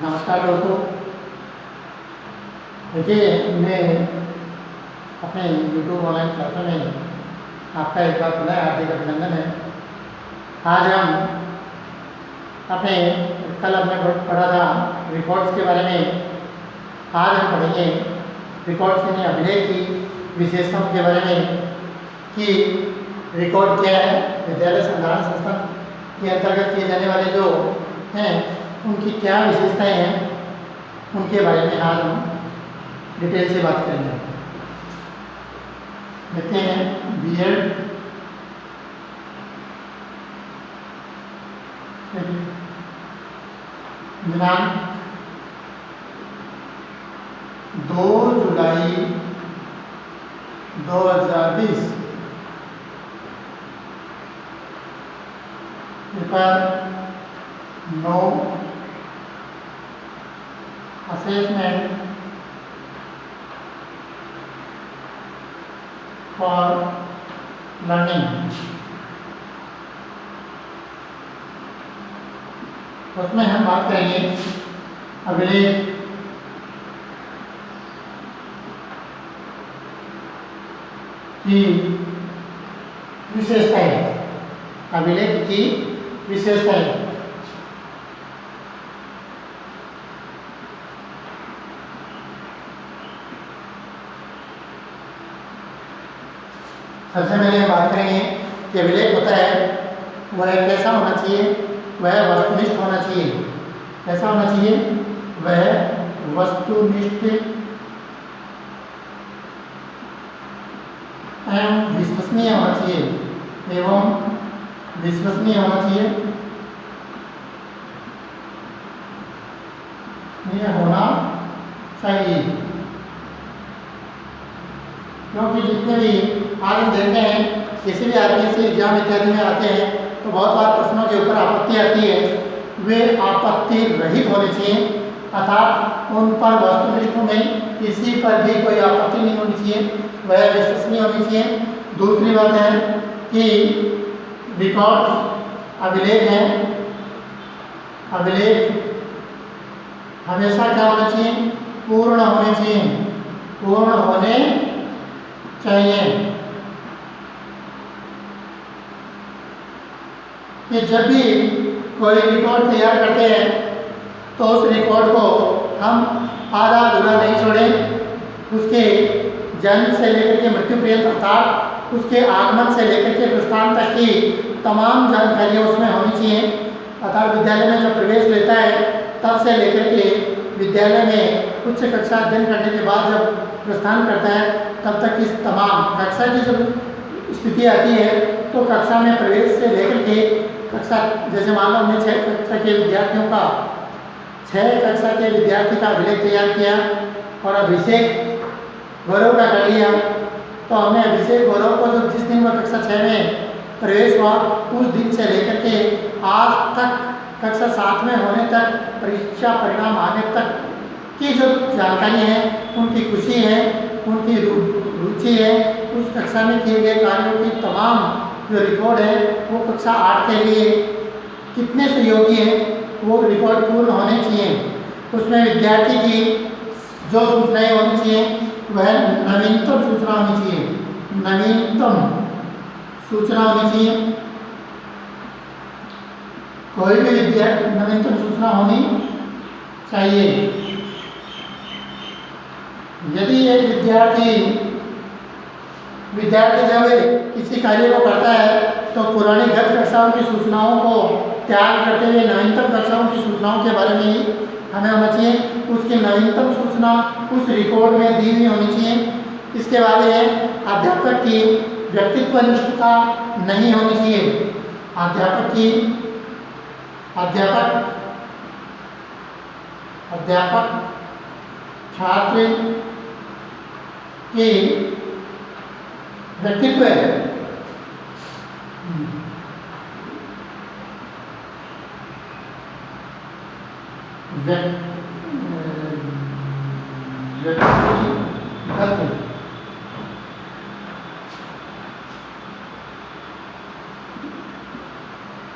नमस्कार दोस्तों। देखिए, हमने अपने YouTube ऑनलाइन क्लासों में आपका एक बार पुनः हार्दिक अभिनंदन है। आज हम अपने कल हमने पढ़ा था रिकॉर्ड्स के बारे में। आज हम पढ़ेंगे रिकॉर्ड्स यानी अभिलेख की विशेषताओं के बारे में कि रिकॉर्ड क्या है, विद्यालय संधारण संस्था के अंतर्गत किए जाने वाले जो हैं उनकी क्या विशेषताएं हैं, उनके बारे में आज हम डिटेल से बात करेंगे। देखते हैं बीएड दिनांक 2 जुलाई 2020 पेपर 9 असेसमेंट फॉर लर्निंग, उसमें हम बात करेंगे अभिलेख की विशेषताएं। अभिलेख की विशेषताएं सबसे पहले हम बात करेंगे कि अभिलेख होता है वह कैसा होना चाहिए, वह वस्तुनिष्ठ होना चाहिए। कैसा होना चाहिए? वह वस्तुनिष्ठ एवं विश्वसनीय होना चाहिए एवं विश्वसनीय होना चाहिए। यह होना चाहिए क्योंकि जितने भी आज हम देखते हैं किसी भी आरपीएससी एग्जाम इत्यादि में आते हैं तो बहुत बार प्रश्नों के ऊपर आपत्ति आती है, वे आपत्ति रहित होने चाहिए, अर्थात उन पर वस्तुनिष्ठ में किसी पर भी कोई आपत्ति नहीं होनी चाहिए, वह विश्वसनीय होनी चाहिए। दूसरी बात है कि रिकॉर्ड्स अभिलेख हैं, अभिलेख हमेशा क्या होना चाहिए? पूर्ण होने चाहिए, पूर्ण होने चाहिए। कि जब भी कोई रिकॉर्ड तैयार करते हैं तो उस रिकॉर्ड को हम आधा अधूरा नहीं छोड़ें। उसके जन्म से लेकर के मृत्यु पर्यंत अर्थात उसके आगमन से लेकर के प्रस्थान तक की तमाम जानकारियाँ उसमें होनी चाहिए। अर्थात विद्यालय में जब प्रवेश लेता है तब से लेकर के विद्यालय में उच्च कक्षा अध्ययन करने के बाद जब प्रस्थान करता है तब तक इस तमाम कक्षा की जब स्थिति आती है तो कक्षा में प्रवेश से लेकर के कक्षा, जैसे मान लो हमने 6 कक्षा के विद्यार्थियों का 6 कक्षा के विद्यार्थी का अभिलेख तैयार किया और अभिषेक गौरव का कर लिया, तो हमने अभिषेक गौरव को जो जिस दिन वह कक्षा 6 में प्रवेश हुआ उस दिन से लेकर के आज तक कक्षा 7 में होने तक परीक्षा परिणाम आने तक की जो जानकारी है, उनकी खुशी है, उनकी रुचि है, उस कक्षा में किए गए कार्यों की तमाम जो रिकॉर्ड है वो कक्षा 8 के लिए कितने सहयोगी हैं वो रिकॉर्ड पूर्ण होने चाहिए। उसमें विद्यार्थी की जो सूचनाएं होनी चाहिए वह नवीनतम सूचना होनी चाहिए, नवीनतम सूचना होनी चाहिए। कोई भी नवीनतम सूचना होनी चाहिए। यदि एक विद्यार्थी जब किसी कार्य को करता है तो पुरानी गत कक्षाओं की सूचनाओं को त्याग करते हुए नवीनतम कक्षाओं की सूचनाओं के बारे में ही हमें होना चाहिए। उसकी नवीनतम सूचना उस रिकॉर्ड में दी हुई होनी चाहिए। इसके बाद है अध्यापक की व्यक्तित्व निष्ठता नहीं होनी चाहिए। अध्यापक छात्र के व्यक्तित्व है व्यक्तिगत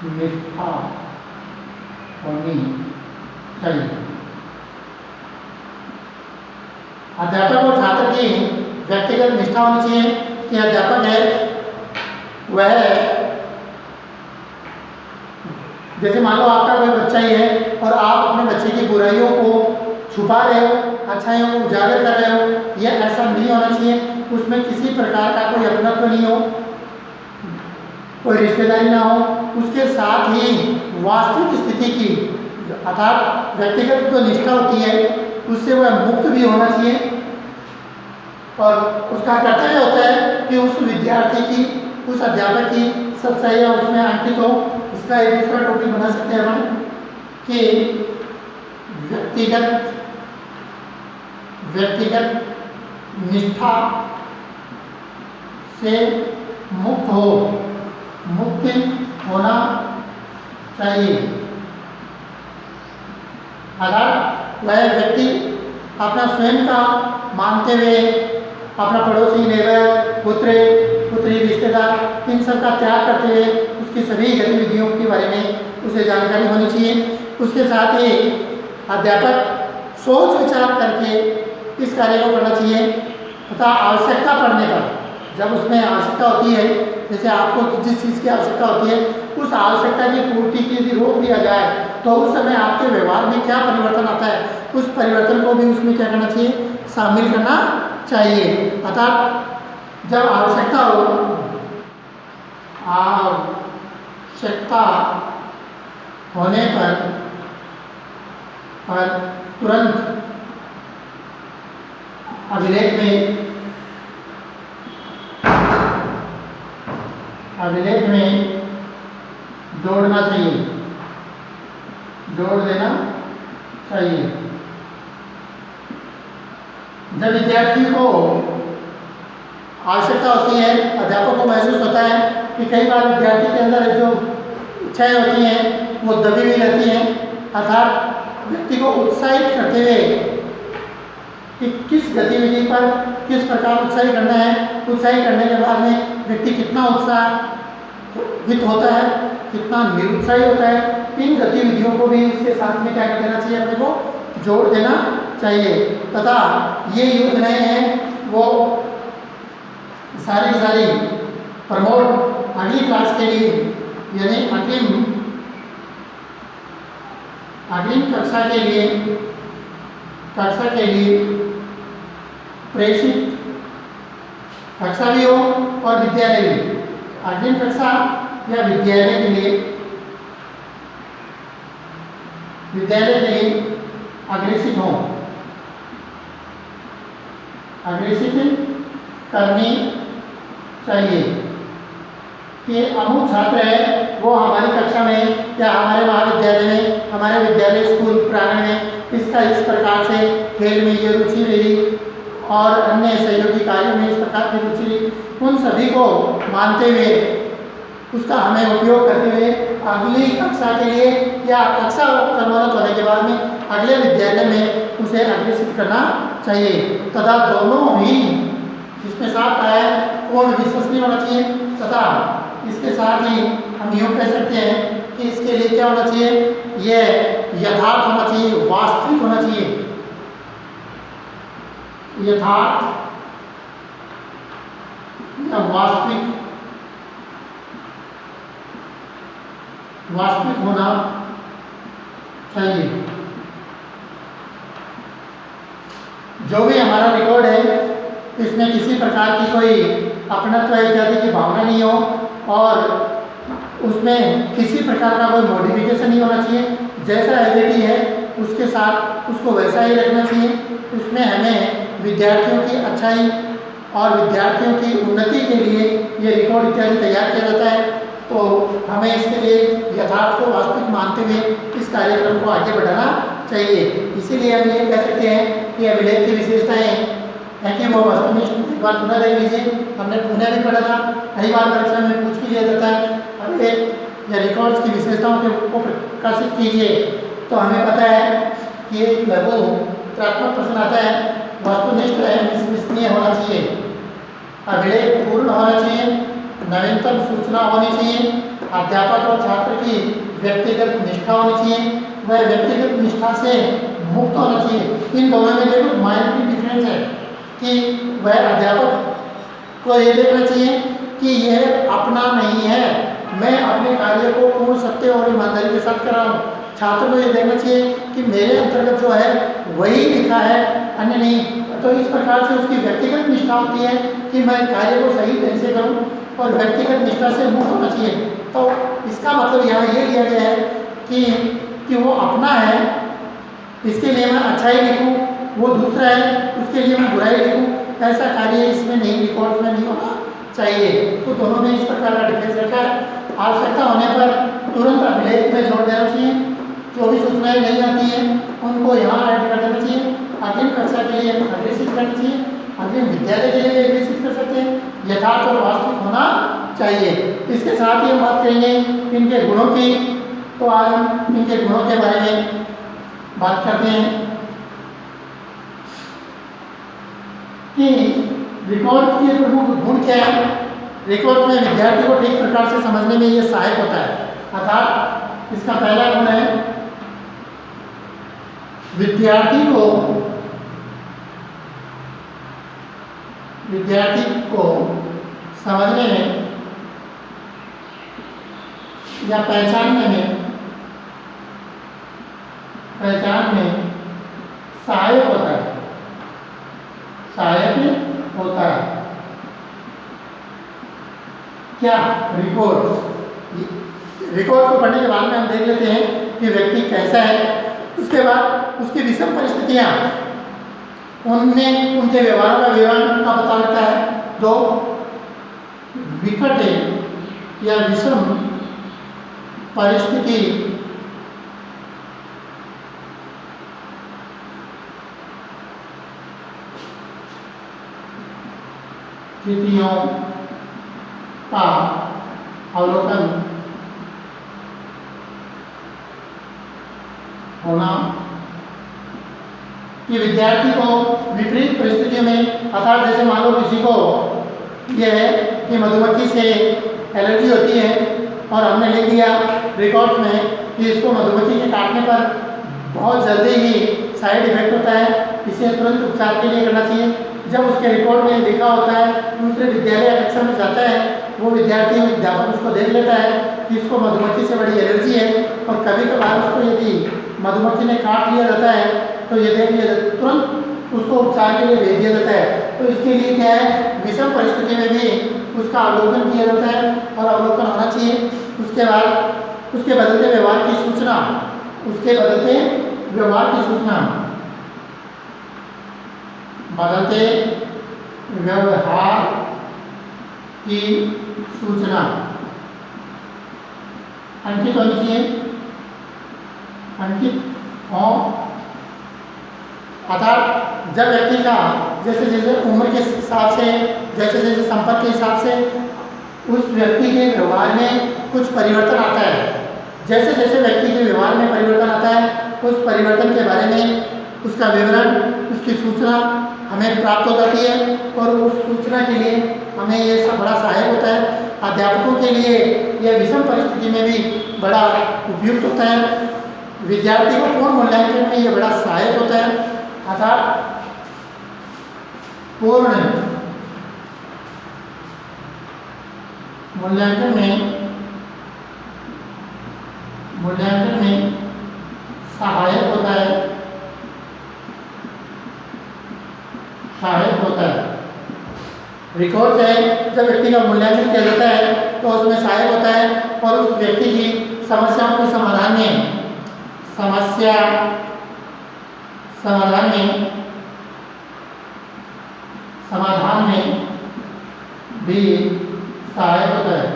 निष्ठा होनी चाहिए। अध्यापक और छात्र की व्यक्तिगत निष्ठा होनी चाहिए कि अध्यापक है वह, जैसे मान लो आपका कोई बच्चा ही है और आप अपने बच्चे की बुराइयों को छुपा रहे हो, अच्छाइयों को उजागर कर रहे हो, यह ऐसा नहीं होना चाहिए। उसमें किसी प्रकार का कोई अपनत्व नहीं हो, कोई रिश्तेदारी ना हो, उसके साथ ही वास्तविक स्थिति की अर्थात व्यक्तिगत जो निष्ठा होती है उससे वह मुक्त भी होना चाहिए और उसका कर्तव्य होता है कि उस विद्यार्थी की, उस अध्यापक की सच्चाइयाँ उसमें अंकित हो। इसका एक दूसरा टॉपिक बना सकते हैं हम कि व्यक्तिगत निष्ठा से मुक्त होना चाहिए। अगर वह व्यक्ति अपना स्वयं का मानते हुए अपना पड़ोसी, नेबर, पुत्री, रिश्तेदार इन सब का त्याग करते हुए उसकी सभी गतिविधियों के बारे में उसे जानकारी होनी चाहिए। उसके साथ ही अध्यापक सोच विचार करके इस कार्य को करना चाहिए तथा आवश्यकता पड़ने पर, जब उसमें आवश्यकता होती है, जैसे आपको जिस चीज़ की आवश्यकता होती है उस आवश्यकता की पूर्ति की यदि रोक दिया जाए तो उस समय आपके व्यवहार में क्या परिवर्तन आता है, उस परिवर्तन को भी उसमें क्या करना चाहिए, शामिल करना चाहिए। अर्थात जब आवश्यकता होने पर तुरंत अभिलेख में जोड़ देना चाहिए। जब विद्यार्थी को आवश्यकता होती है, अध्यापक को महसूस होता है कि कई बार विद्यार्थी के अंदर जो इच्छाएं होती हैं वो दबी हुई रहती हैं, अर्थात व्यक्ति को उत्साहित करते हुए कि किस गतिविधि पर किस प्रकार उत्साहित करना है, उत्साहित करने के बाद में व्यक्ति कितना उत्साहित होता है, कितना निरुत्साहित होता है, इन गतिविधियों को भी इसके साथ में क्या कर देना चाहिए, अपने को जोड़ देना चाहिए। तथा ये योजनाएं हैं वो सारी प्रमोट अगली क्लास के लिए, यानी अग्रिम कक्षा के लिए प्रेषित कक्षा भी हो और विद्यालय भी, अग्रिम कक्षा या विद्यालय के लिए अग्रेसित करनी चाहिए कि अमुक छात्र है वो हमारी कक्षा में या हमारे महाविद्यालय में, हमारे विद्यालय स्कूल प्रांगण में इसका इस प्रकार से खेल में ये रुचि रही और अन्य सहयोगी कार्यों में इस प्रकार की रुचि रही, उन सभी को मानते हुए उसका हमें उपयोग करते हुए अगली कक्षा के लिए या कक्षा कर्मोन्नत होने के बाद में अगले विद्यालय में उसे अग्रेसित करना चाहिए। तथा दोनों ही इसमें साथ आया पूर्ण विश्वसनीय होना चाहिए तथा इसके साथ ही हम यूँ कह सकते हैं कि इसके लिए क्या होना चाहिए, यह यथार्थ होना चाहिए, वास्तविक होना चाहिए, यथार्थ या वास्तविक होना चाहिए। जो भी हमारा रिकॉर्ड है इसमें किसी प्रकार की कोई अपनत्व इत्यादि की भावना नहीं हो और उसमें किसी प्रकार का कोई मॉडिफिकेशन नहीं होना चाहिए, जैसा एज है उसके साथ उसको वैसा ही रखना चाहिए। उसमें हमें विद्यार्थियों की अच्छाई और विद्यार्थियों की उन्नति के लिए ये रिकॉर्ड इत्यादि तैयार किया जाता है, तो हमें इसके लिए यथार्थ को वास्तविक मानते हुए इस कार्यक्रम को आगे बढ़ाना चाहिए। इसीलिए हम ये कह सकते हैं कि अभिलेख की विशेषताएँ हैं कि वो वस्तुनिष्ठ, एक बार पुनः देख लीजिए, हमने पुनः भी पढ़ा था, कई बार परीक्षा में पूछ भी लिया जाता है अभिलेख या रिकॉर्ड्स की विशेषताओं को प्रकाशित कीजिए, तो हमें पता है कि एक लघु उत्तरात्मक प्रश्न आता है, वस्तुनिष्ठ एवं विश्वसनीय होना चाहिए, अभिलेख पूर्ण होना चाहिए, नवीनतम सूचना होनी चाहिए, अध्यापक और छात्र की व्यक्तिगत निष्ठा होनी चाहिए, वह व्यक्तिगत निष्ठा से मुक्त होना चाहिए। इन दोनों में देखो माइंड डिफरेंस है कि वह अध्यापक को ये देखना चाहिए कि यह अपना नहीं है, मैं अपने कार्य को पूर्ण सत्य और ईमानदारी के साथ कर रहा हूँ। छात्र को ये देखना चाहिए कि मेरे अंतर्गत जो है वही लिखा है, अन्य नहीं। तो इस प्रकार से उसकी व्यक्तिगत निष्ठा होती है कि मैं कार्य को सही ढंग से करूँ और व्यक्तिगत निष्ठा से मुक्त होना चाहिए। तो इसका मतलब यहाँ ये लिया गया है कि वो अपना है, इसके लिए मैं अच्छाई लिखूँ, वो दूसरा है उसके लिए मैं बुराई लिखूँ, ऐसा कार्य इसमें नहीं, रिकॉर्ड्स में नहीं होना चाहिए। तो दोनों में इस प्रकार का डिफरेंस रखा है। आवश्यकता होने पर तुरंत अभिलेख में जोड़ देना चाहिए। जो भी सूचनाएं नहीं आती हैं उनको यहाँ ऐड कर देना चाहिए। अग्रिम कक्षा के लिए अग्रेसित करना चाहिए, अग्रिम विद्यालय के लिए भी अग्रेसित कर सकते हैं। यथार्थ और वास्तविक होना चाहिए। इसके साथ ही हम बात करेंगे इनके गुणों की। तो आज हम इनके गुणों के बारे में बात करते हैं कि रिकॉर्ड्स के प्रमुख गुण क्या है। रिकॉर्ड में विद्यार्थी को ठीक प्रकार से समझने में ये सहायक होता है। अर्थात इसका पहला गुण है विद्यार्थी को समझने में या पहचान में सहायक होता है, क्या रिकॉर्ड को पढ़ने के बाद में हम देख लेते हैं कि व्यक्ति कैसा है। उसके बाद उसकी विषम परिस्थितियाँ, उनमें उनके व्यवहार का विवरण का पता लगता है। दो, विकट या विषम परिस्थिति स्थितियों का अवलोकन होना कि विद्यार्थी को विपरीत परिस्थितियों में, अर्थात जैसे मान लो किसी को यह है कि मधुमक्खी से एलर्जी होती है और हमने लिख दिया रिकॉर्ड्स में कि इसको मधुमक्खी के काटने पर बहुत जल्दी ही साइड इफेक्ट होता है, इसे तुरंत उपचार के लिए करना चाहिए। जब उसके रिकॉर्ड में लिखा होता है, दूसरे विद्यालय कक्षा में जाता है, वो विद्यार्थी अध्यापक उसको देख लेता है कि इसको मधुमक्खी से बड़ी एलर्जी है और कभी कभार उसको यदि मधुमक्खी ने काट लिया जाता है तो ये देख लिया जाता है, तुरंत उसको उपचार के लिए भेज दिया जाता है। तो इसके लिए क्या है, विषम परिस्थिति में भी उसका अवलोकन किया जाता है और अवलोकन होना चाहिए। उसके बाद उसके बदलते व्यवहार की सूचना, बदलते व्यवहार की सूचना अंकित होनी चाहिए, अंकित हो। अर्थात जब व्यक्ति का जैसे जैसे उम्र के हिसाब से, जैसे जैसे संपर्क के हिसाब से उस व्यक्ति के व्यवहार में कुछ परिवर्तन आता है। जैसे जैसे व्यक्ति के व्यवहार में परिवर्तन आता है, उस परिवर्तन के बारे में उसका विवरण, उसकी सूचना हमें प्राप्त हो जाती है और उस सूचना के लिए हमें ये सब बड़ा सहायक होता है। अध्यापकों के लिए यह विषम परिस्थिति में भी बड़ा उपयुक्त होता है। विद्यार्थी को पूर्ण मूल्यांकन में यह बड़ा सहायक होता है। अर्थात पूर्ण मूल्यांकन में सहायक होता है। रिकॉर्ड से जब व्यक्ति का मूल्यांकन किया जाता है तो उसमें सहायक होता है और उस व्यक्ति की समस्याओं के समाधान में भी सहायक होता है।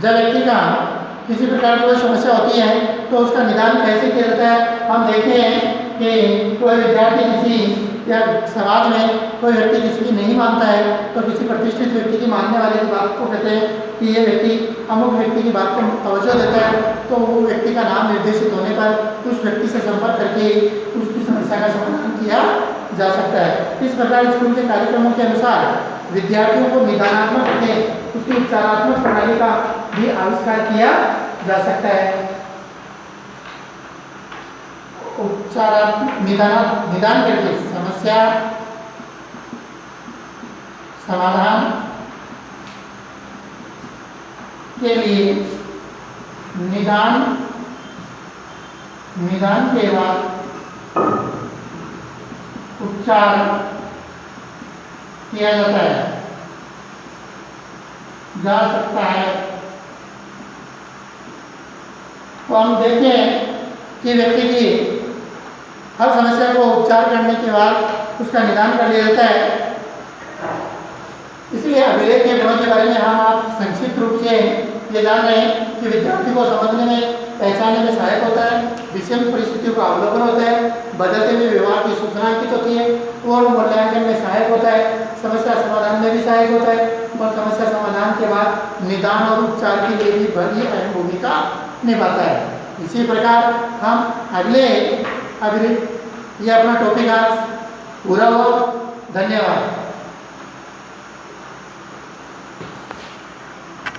जब व्यक्ति का किसी प्रकार की कोई समस्या होती है तो उसका निदान कैसे किया जाता है। हम देखते हैं कि कोई विद्यार्थी किसी या समाज में कोई व्यक्ति किसी की नहीं मानता है तो किसी प्रतिष्ठित व्यक्ति की मानने वाले की बात को कहते हैं कि ये व्यक्ति अमुक व्यक्ति की बात को तवज्जो देता है, तो वो व्यक्ति का नाम निर्देशित होने पर उस व्यक्ति से संपर्क करके उसकी समस्या का समाधान किया जा सकता है। इस प्रकार स्कूल के कार्यक्रमों के अनुसार विद्यार्थियों को निदानात्मक उसकी उपचारात्मक प्रणाली का भी आविष्कार किया जा सकता है। निदान करके समस्या समाधान के लिए निदान के बाद उपचार किया जाता है जा सकता है। तो हम देखते हैं कि व्यक्ति की हर समस्या को उपचार करने के बाद उसका निदान कर लिया जाता है। इसलिए अभिलेख के गुणों के बारे में हम आप संक्षिप्त रूप से ये जान रहे हैं कि विद्यार्थी को समझने में पहचानने में सहायक होता है, विषम परिस्थितियों का अवलोकन होता है, बदलते हुए व्यवहार की सूचना अंकित होती है, और मूल्यांकन में सहायक होता है, समस्या समाधान में भी सहायक होता है, और समस्या समाधान के बाद निदान और उपचार के लिए भी बड़ी अहम भूमिका निभाता है। इसी प्रकार हम अगले ये अपना टॉपिक आज पूरा हो। धन्यवाद।